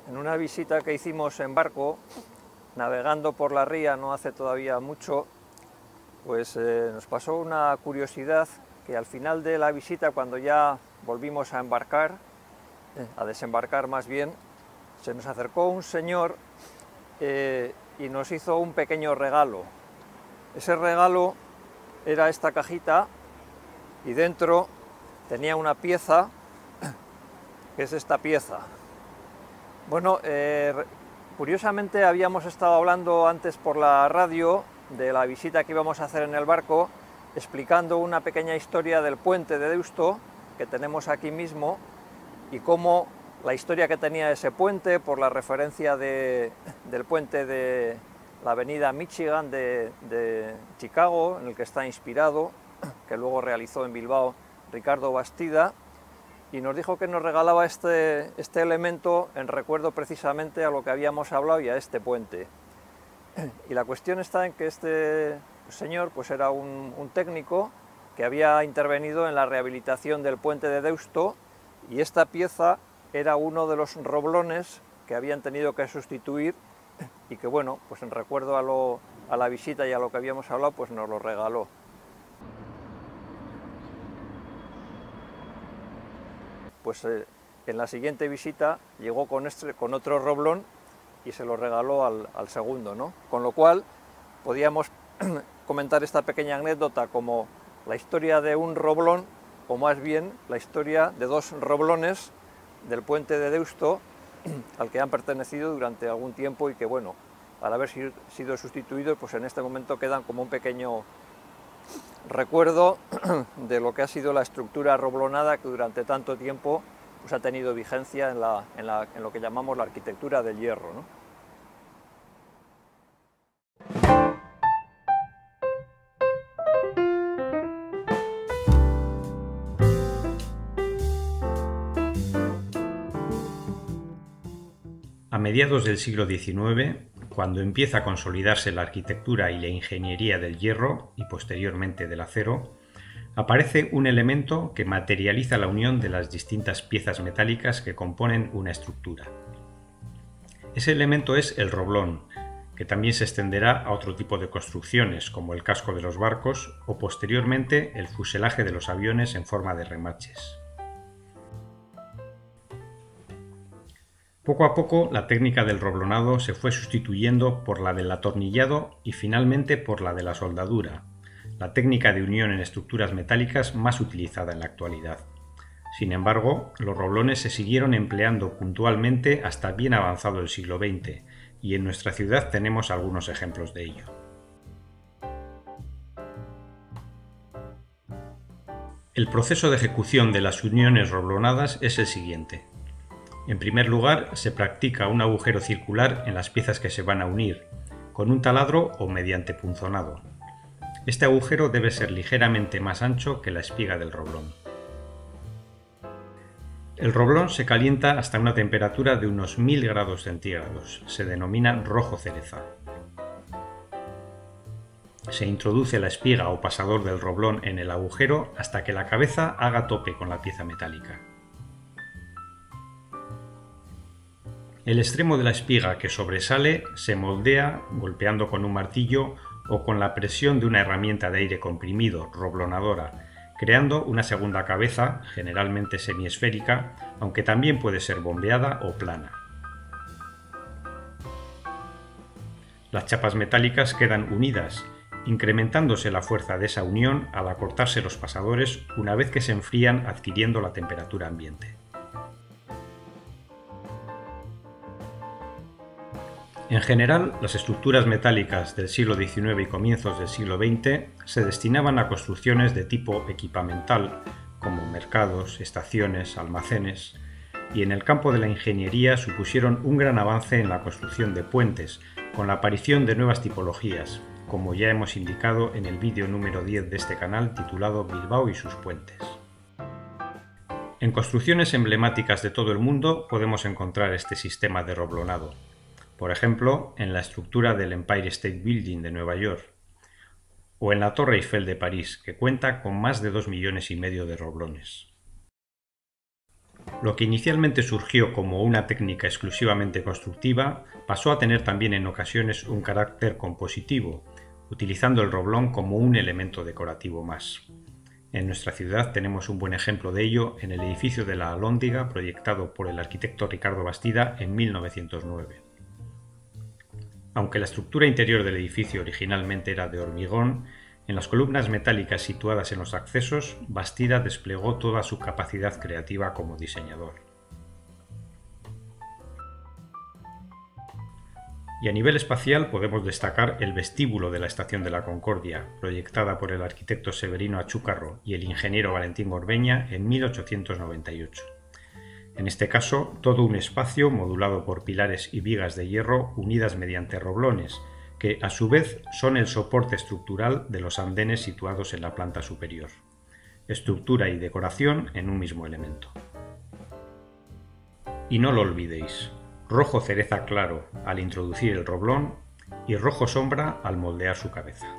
En una visita que hicimos en barco, navegando por la ría no hace todavía mucho, pues nos pasó una curiosidad que al final de la visita, cuando ya volvimos a embarcar, a desembarcar más bien, se nos acercó un señor y nos hizo un pequeño regalo. Ese regalo era esta cajita y dentro tenía una pieza, que es esta pieza. Bueno, curiosamente habíamos estado hablando antes por la radio de la visita que íbamos a hacer en el barco, explicando una pequeña historia del puente de Deusto que tenemos aquí mismo y cómo la historia que tenía ese puente, por la referencia del puente de la avenida Michigan de Chicago, en el que está inspirado, que luego realizó en Bilbao Ricardo Bastida, y nos dijo que nos regalaba este elemento en recuerdo precisamente a lo que habíamos hablado y a este puente. Y la cuestión está en que este señor pues era un técnico que había intervenido en la rehabilitación del puente de Deusto, y esta pieza era uno de los roblones que habían tenido que sustituir y que, bueno, pues en recuerdo a la visita y a lo que habíamos hablado, pues nos lo regaló. Pues en la siguiente visita llegó con otro roblón y se lo regaló al segundo, ¿no? Con lo cual podíamos comentar esta pequeña anécdota como la historia de un roblón, o más bien la historia de dos roblones del puente de Deusto al que han pertenecido durante algún tiempo y que, bueno, al haber sido sustituidos, pues en este momento quedan como un pequeño recuerdo de lo que ha sido la estructura roblonada que durante tanto tiempo pues ha tenido vigencia en lo que llamamos la arquitectura del hierro, ¿no? A mediados del siglo XIX, cuando empieza a consolidarse la arquitectura y la ingeniería del hierro y posteriormente del acero, aparece un elemento que materializa la unión de las distintas piezas metálicas que componen una estructura. Ese elemento es el roblón, que también se extenderá a otro tipo de construcciones, como el casco de los barcos o posteriormente el fuselaje de los aviones en forma de remaches. Poco a poco, la técnica del roblonado se fue sustituyendo por la del atornillado y finalmente por la de la soldadura, la técnica de unión en estructuras metálicas más utilizada en la actualidad. Sin embargo, los roblones se siguieron empleando puntualmente hasta bien avanzado el siglo XX, y en nuestra ciudad tenemos algunos ejemplos de ello. El proceso de ejecución de las uniones roblonadas es el siguiente. En primer lugar, se practica un agujero circular en las piezas que se van a unir, con un taladro o mediante punzonado. Este agujero debe ser ligeramente más ancho que la espiga del roblón. El roblón se calienta hasta una temperatura de unos 1000 grados centígrados, se denomina rojo cereza. Se introduce la espiga o pasador del roblón en el agujero hasta que la cabeza haga tope con la pieza metálica. El extremo de la espiga que sobresale se moldea golpeando con un martillo o con la presión de una herramienta de aire comprimido, roblonadora, creando una segunda cabeza, generalmente semiesférica, aunque también puede ser bombeada o plana. Las chapas metálicas quedan unidas, incrementándose la fuerza de esa unión al acortarse los pasadores una vez que se enfrían adquiriendo la temperatura ambiente. En general, las estructuras metálicas del siglo XIX y comienzos del siglo XX se destinaban a construcciones de tipo equipamental, como mercados, estaciones, almacenes, y en el campo de la ingeniería supusieron un gran avance en la construcción de puentes, con la aparición de nuevas tipologías, como ya hemos indicado en el vídeo número 10 de este canal titulado Bilbao y sus puentes. En construcciones emblemáticas de todo el mundo podemos encontrar este sistema de roblonado. Por ejemplo, en la estructura del Empire State Building de Nueva York, o en la Torre Eiffel de París, que cuenta con más de 2,5 millones de roblones. Lo que inicialmente surgió como una técnica exclusivamente constructiva pasó a tener también en ocasiones un carácter compositivo, utilizando el roblón como un elemento decorativo más. En nuestra ciudad tenemos un buen ejemplo de ello en el edificio de la Alhóndiga proyectado por el arquitecto Ricardo Bastida en 1909. Aunque la estructura interior del edificio originalmente era de hormigón, en las columnas metálicas situadas en los accesos, Bastida desplegó toda su capacidad creativa como diseñador. Y a nivel espacial podemos destacar el vestíbulo de la Estación de la Concordia, proyectada por el arquitecto Severino Achúcarro y el ingeniero Valentín Orbeña en 1898. En este caso, todo un espacio modulado por pilares y vigas de hierro unidas mediante roblones, que a su vez son el soporte estructural de los andenes situados en la planta superior. Estructura y decoración en un mismo elemento. Y no lo olvidéis, rojo cereza claro al introducir el roblón y rojo sombra al moldear su cabeza.